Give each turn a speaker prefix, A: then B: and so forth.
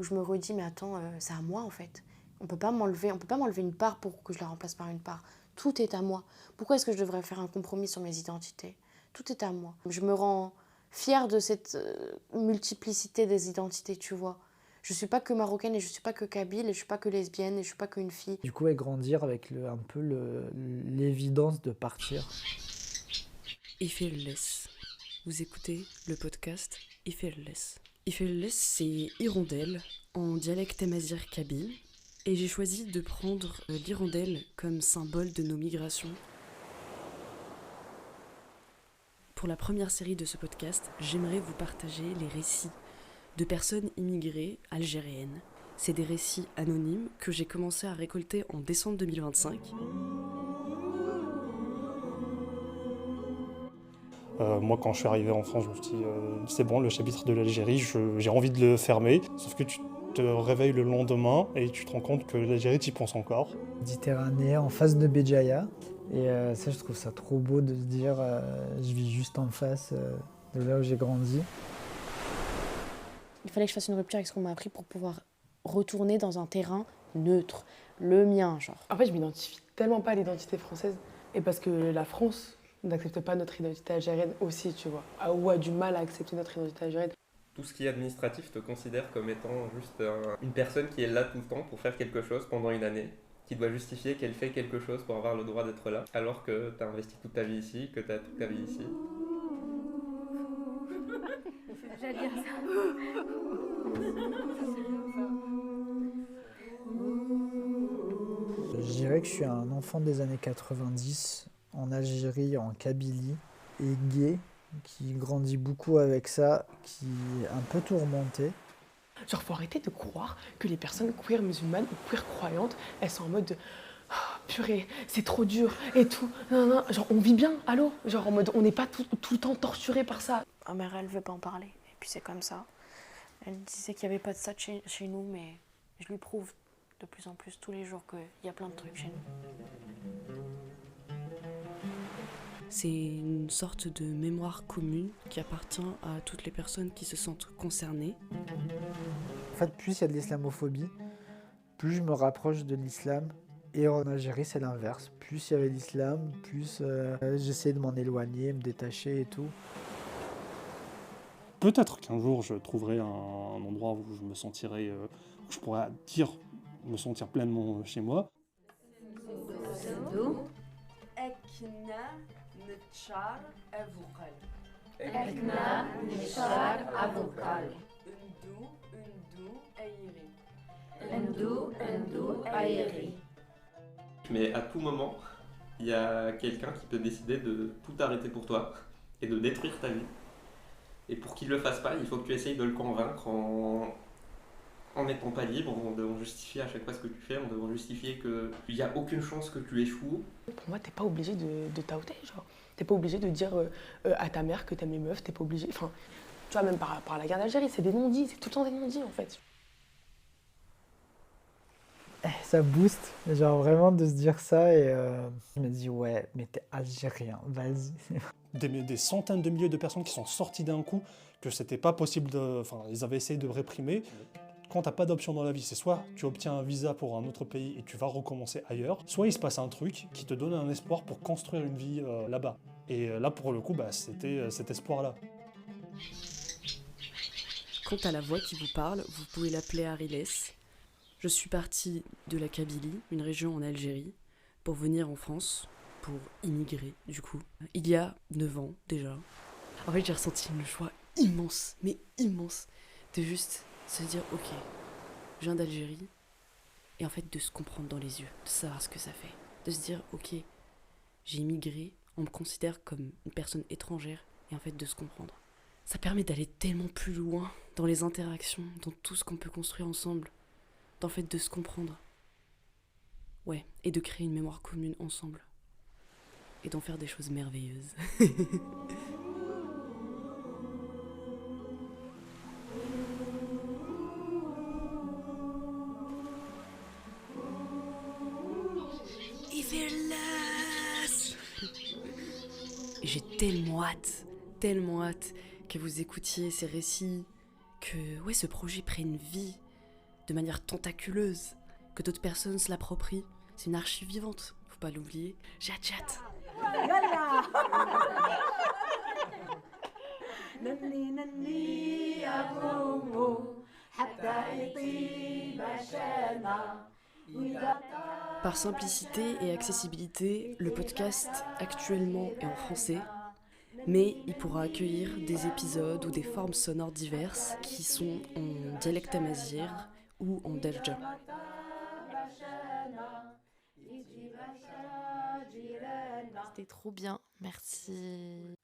A: où je me redis, mais attends, c'est à moi en fait. On peut pas m'enlever une part pour que je la remplace par une part. Tout est à moi. Pourquoi est-ce que je devrais faire un compromis sur mes identités? Tout est à moi. Je me rends fière de cette multiplicité des identités, tu vois. Je suis pas que marocaine et je suis pas que kabyle et je suis pas que lesbienne et je suis pas qu'une fille.
B: Du coup, et grandir avec un peu l'évidence de partir.
C: Ifeelles. Vous écoutez le podcast Ifeelles. Ifeelles, c'est hirondelle en dialecte amazigh kabyle. Et j'ai choisi de prendre l'hirondelle comme symbole de nos migrations. Pour la première série de ce podcast, j'aimerais vous partager les récits de personnes immigrées algériennes. C'est des récits anonymes que j'ai commencé à récolter en décembre 2025.
D: Moi, quand je suis arrivé en France, je me suis dit c'est bon, le chapitre de l'Algérie, j'ai envie de le fermer. Sauf que tu te réveilles le lendemain et tu te rends compte que l'Algérie, tu y penses encore.
B: Méditerranée, en face de Béjaïa. Et ça, je trouve ça trop beau de se dire je vis juste en face de là où j'ai grandi.
A: Il fallait que je fasse une rupture avec ce qu'on m'a appris pour pouvoir retourner dans un terrain neutre, le mien, genre.
E: En fait, je m'identifie tellement pas à l'identité française. Et parce que la France n'accepte pas notre identité algérienne aussi, tu vois. Ou a du mal à accepter notre identité algérienne.
F: Tout ce qui est administratif te considère comme étant juste une personne qui est là tout le temps pour faire quelque chose pendant une année, qui doit justifier qu'elle fait quelque chose pour avoir le droit d'être là, alors que tu as investi toute ta vie ici, que tu as toute ta vie ici.
G: J'allais dire ça.
B: Je dirais que je suis un enfant des années 90, en Algérie, en Kabylie, et gay, qui grandit beaucoup avec ça, qui est un peu tourmenté.
E: Genre, faut arrêter de croire que les personnes queer musulmanes ou queer croyantes, elles sont en mode de purée, c'est trop dur et tout. Non, non, genre, on vit bien, allô? Genre, en mode, on n'est pas tout le temps torturé par ça.
A: Ma mère, elle veut pas en parler. Et puis c'est comme ça. Elle disait qu'il n'y avait pas de ça chez nous, mais je lui prouve de plus en plus tous les jours qu'il y a plein de trucs chez nous.
C: C'est une sorte de mémoire commune qui appartient à toutes les personnes qui se sentent concernées.
B: En fait, plus il y a de l'islamophobie, plus je me rapproche de l'islam. Et en Algérie, c'est l'inverse. Plus il y avait l'islam, plus j'essayais de m'en éloigner, me détacher et tout.
D: Peut-être qu'un jour, je trouverai un endroit où je me sentirai, où je pourrais me sentir pleinement chez moi.
F: Mais à tout moment, il y a quelqu'un qui peut décider de tout arrêter pour toi et de détruire ta vie. Et pour qu'il ne le fasse pas, il faut que tu essayes de le convaincre en n'étant pas libre, en devant justifier à chaque fois ce que tu fais, en devant justifier qu'il n'y a aucune chance que tu échoues.
E: Pour moi, t'es pas obligé de t'outer, genre. T'es pas obligé de dire à ta mère que t'aimes les meufs, t'es pas obligé. Enfin, tu vois, même par la guerre d'Algérie, c'est des non-dits, c'est tout le temps des non-dits en fait.
B: Ça booste, genre vraiment de se dire ça et je me dis ouais, mais t'es algérien, vas-y.
D: Des centaines de milliers de personnes qui sont sorties d'un coup, que c'était pas possible ils avaient essayé de réprimer. Quand t'as pas d'option dans la vie, c'est soit tu obtiens un visa pour un autre pays et tu vas recommencer ailleurs, soit il se passe un truc qui te donne un espoir pour construire une vie là-bas. Et là, pour le coup, c'était cet espoir-là.
C: Quant à la voix qui vous parle, vous pouvez l'appeler Ariles. Je suis partie de la Kabylie, une région en Algérie, pour venir en France, pour immigrer du coup. Il y a 9 ans déjà. En fait, j'ai ressenti une joie immense, mais immense, de juste se dire ok, je viens d'Algérie, et en fait de se comprendre dans les yeux, de savoir ce que ça fait. De se dire ok, j'ai immigré, on me considère comme une personne étrangère, et en fait de se comprendre. Ça permet d'aller tellement plus loin dans les interactions, dans tout ce qu'on peut construire ensemble. En fait de se comprendre. Ouais, et de créer une mémoire commune ensemble. Et d'en faire des choses merveilleuses. J'ai tellement hâte que vous écoutiez ces récits, que ouais, ce projet prenne vie, de manière tentaculeuse, que d'autres personnes se l'approprient. C'est une archive vivante, faut pas l'oublier. Jat jat. Par simplicité et accessibilité, le podcast actuellement est en français, mais il pourra accueillir des épisodes ou des formes sonores diverses qui sont en dialecte amazigh ou en darja.
A: C'était trop bien, merci.